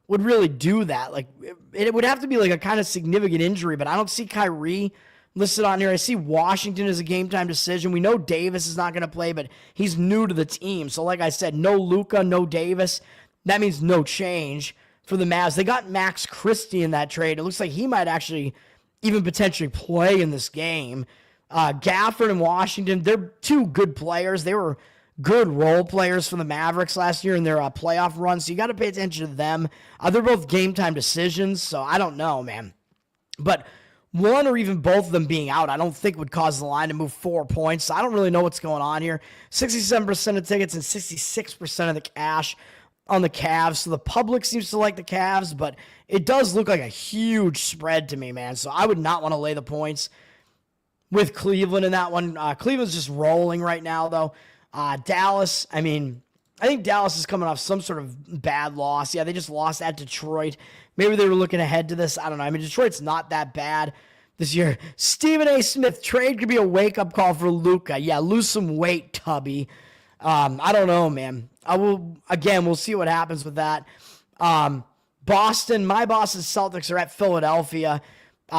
would really do that. Like, it would have to be like a kind of significant injury, but I don't see Kyrie listed on here. I see Washington as a game-time decision. We know Davis is not going to play, but he's new to the team. So, like I said, no Luka, no Davis. that means no change for the Mavs. They got Max Christie in that trade. It looks like he might actually even potentially play in this game. Gafford and Washington, they're two good players. They were good role players for the Mavericks last year in their playoff run, so you got to pay attention to them. They're both game-time decisions, so I don't know, man. But one or even both of them being out, I don't think would cause the line to move 4 points. So I don't really know what's going on here. 67% of tickets and 66% of the cash on the Cavs. So the public seems to like the Cavs, but it does look like a huge spread to me, man. So I would not want to lay the points with Cleveland in that one. Cleveland's just rolling right now, though. Dallas, I think Dallas is coming off some sort of bad loss. Yeah, they just lost at Detroit. Maybe they were looking ahead to this. I don't know. Detroit's not that bad this year. Stephen A. Smith, trade could be a wake-up call for Luka. Yeah, lose some weight, Tubby. I don't know, man. We'll see what happens with that. Boston, my Boston Celtics are at Philadelphia.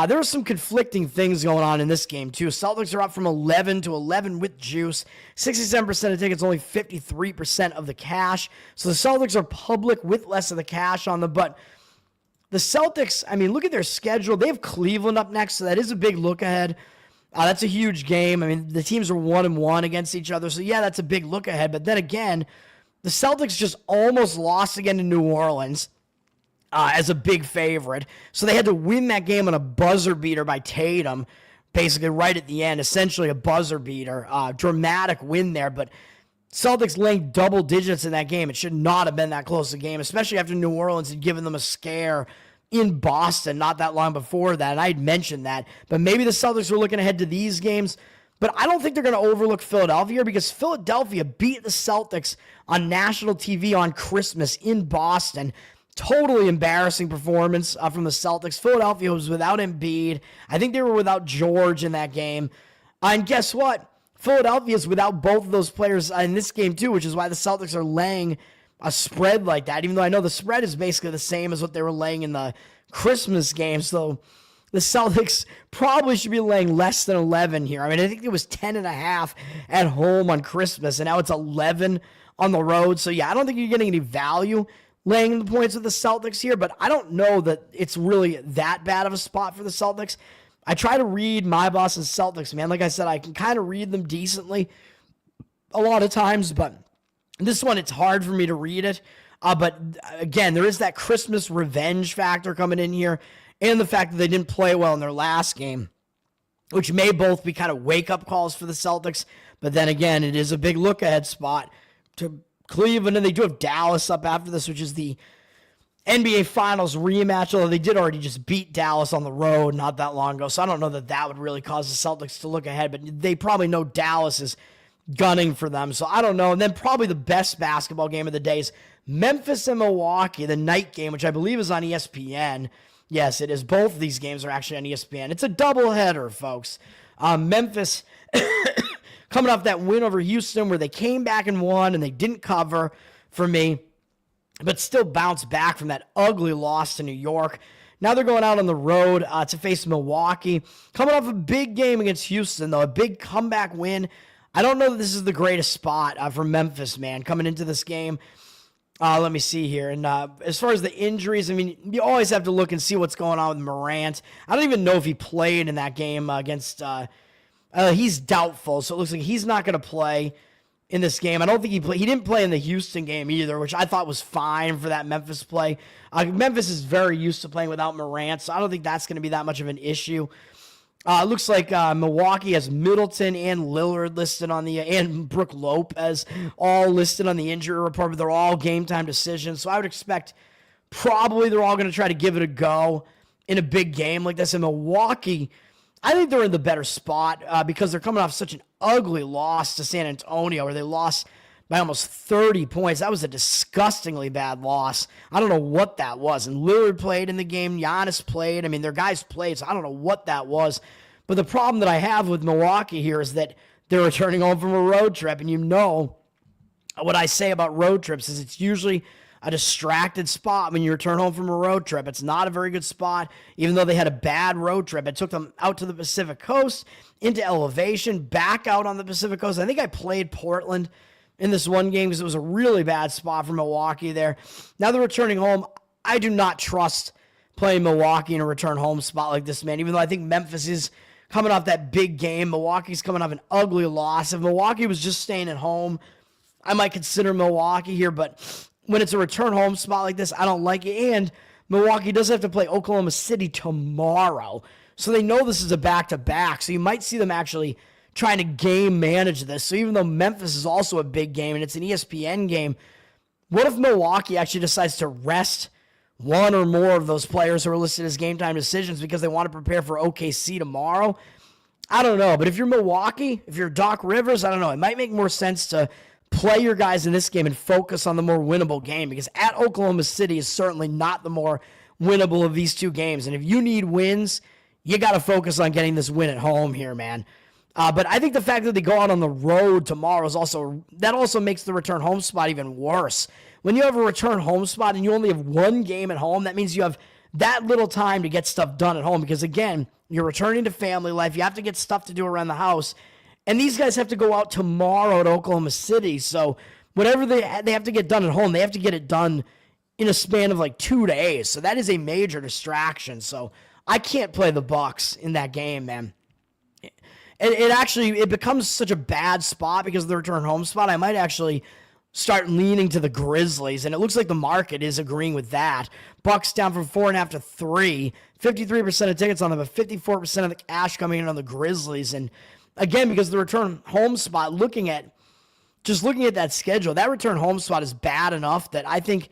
There were some conflicting things going on in this game, too. Celtics are up from 11 to 11 with juice. 67% of tickets, only 53% of the cash. So the Celtics are public with less of the cash on them. But the Celtics, look at their schedule. They have Cleveland up next, so that is a big look ahead. That's a huge game. The teams are 1-1 against each other. So, yeah, that's a big look ahead. But then again, the Celtics just almost lost again to New Orleans as a big favorite. So they had to win that game on a buzzer beater by Tatum, basically right at the end, essentially a buzzer beater. Dramatic win there, but Celtics laying double digits in that game. It should not have been that close a game, especially after New Orleans had given them a scare in Boston not that long before that, and I had mentioned that. But maybe the Celtics were looking ahead to these games, but I don't think they're going to overlook Philadelphia because Philadelphia beat the Celtics on national TV on Christmas in Boston. Totally embarrassing performance from the Celtics. Philadelphia was without Embiid. I think they were without George in that game. And guess what? Philadelphia is without both of those players in this game too, which is why the Celtics are laying a spread like that, even though I know the spread is basically the same as what they were laying in the Christmas game. So the Celtics probably should be laying less than 11 here. I think it was 10.5 at home on Christmas, and now it's 11 on the road. So yeah, I don't think you're getting any value laying the points with the Celtics here, but I don't know that it's really that bad of a spot for the Celtics. I try to read my Boston Celtics, man. Like I said, I can kind of read them decently a lot of times, but this one, it's hard for me to read it. But again, there is that Christmas revenge factor coming in here, and the fact that they didn't play well in their last game, which may both be kind of wake-up calls for the Celtics. But then again, it is a big look-ahead spot to Cleveland, and they do have Dallas up after this, which is the NBA Finals rematch, although they did already just beat Dallas on the road not that long ago, so I don't know that that would really cause the Celtics to look ahead, but they probably know Dallas is gunning for them, so I don't know. And then probably the best basketball game of the day is Memphis and Milwaukee, the night game, which I believe is on ESPN. Yes, it is. Both of these games are actually on ESPN. It's a doubleheader, folks. Memphis coming off that win over Houston where they came back and won and they didn't cover for me, but still bounced back from that ugly loss to New York. Now they're going out on the road to face Milwaukee. Coming off a big game against Houston, though, a big comeback win. I don't know that this is the greatest spot for Memphis, man, coming into this game. Let me see here. And as far as the injuries, you always have to look and see what's going on with Morant. I don't even know if he played in that game against he's doubtful, so it looks like he's not going to play in this game. I don't think he didn't play in the Houston game either, which I thought was fine for that Memphis play. Memphis is very used to playing without Morant, so I don't think that's going to be that much of an issue. It looks like Milwaukee has Middleton and Lillard listed on and Brook Lopez all listed on the injury report, but they're all game time decisions. So I would expect probably they're all going to try to give it a go in a big game like this. In Milwaukee, I think they're in the better spot because they're coming off such an ugly loss to San Antonio where they lost by almost 30 points. That was a disgustingly bad loss. I don't know what that was. And Lillard played in the game. Giannis played. Their guys played, so I don't know what that was. But the problem that I have with Milwaukee here is that they're returning home from a road trip. And you know what I say about road trips is it's usually a distracted spot when you return home from a road trip. It's not a very good spot, even though they had a bad road trip. It took them out to the Pacific Coast, into elevation, back out on the Pacific Coast. I think I played Portland in this one game because it was a really bad spot for Milwaukee there. Now they're returning home. I do not trust playing Milwaukee in a return home spot like this, man, even though I think Memphis is coming off that big game. Milwaukee's coming off an ugly loss. If Milwaukee was just staying at home, I might consider Milwaukee here, but when it's a return home spot like this, I don't like it. And Milwaukee does have to play Oklahoma City tomorrow, so they know this is a back-to-back, so you might see them actually trying to game manage this. So even though Memphis is also a big game and it's an ESPN game, what if Milwaukee actually decides to rest one or more of those players who are listed as game time decisions because they want to prepare for OKC tomorrow? I don't know, but if you're Milwaukee, if you're Doc Rivers, I don't know. It might make more sense to play your guys in this game and focus on the more winnable game, because at Oklahoma City is certainly not the more winnable of these two games. And if you need wins, you got to focus on getting this win at home here, man. But I think the fact that they go out on the road tomorrow is also makes the return home spot even worse. When you have a return home spot and you only have one game at home, that means you have that little time to get stuff done at home, because, again, you're returning to family life. You have to get stuff to do around the house. And these guys have to go out tomorrow to Oklahoma City. So whatever they have to get done at home, they have to get it done in a span of like 2 days. So that is a major distraction. So I can't play the Bucks in that game, man. It becomes such a bad spot because of the return home spot. I might actually start leaning to the Grizzlies, and it looks like the market is agreeing with that. Bucks down from 4.5 to 3. 53% of tickets on them, but 54% of the cash coming in on the Grizzlies. And again, because the return home spot, looking at that schedule, that return home spot is bad enough that I think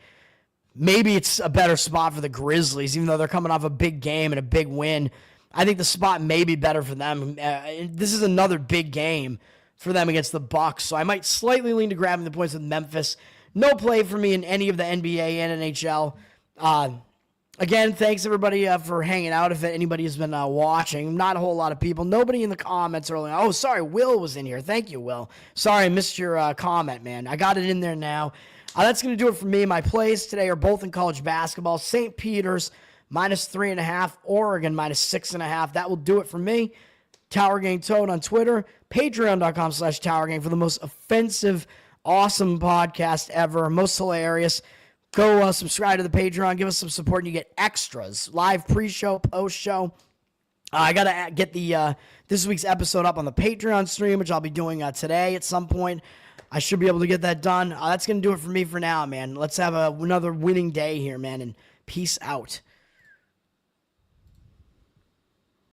maybe it's a better spot for the Grizzlies, even though they're coming off a big game and a big win. I think the spot may be better for them. This is another big game for them against the Bucks, so I might slightly lean to grabbing the points with Memphis. No play for me in any of the NBA and NHL. Again, thanks everybody for hanging out. If anybody has been watching, not a whole lot of people. Nobody in the comments earlier. Oh, sorry, Will was in here. Thank you, Will. Sorry, I missed your comment, man. I got it in there now. That's going to do it for me. My plays today are both in college basketball. St. Peter's -3.5, Oregon -6.5. That will do it for me. Tower Gang Toad on Twitter, patreon.com/Tower Gang for the most offensive, awesome podcast ever, most hilarious. Go subscribe to the Patreon, give us some support, and you get extras, live pre-show, post-show. I got to get the this week's episode up on the Patreon stream, which I'll be doing today at some point. I should be able to get that done. That's going to do it for me for now, man. Let's have another winning day here, man, and peace out.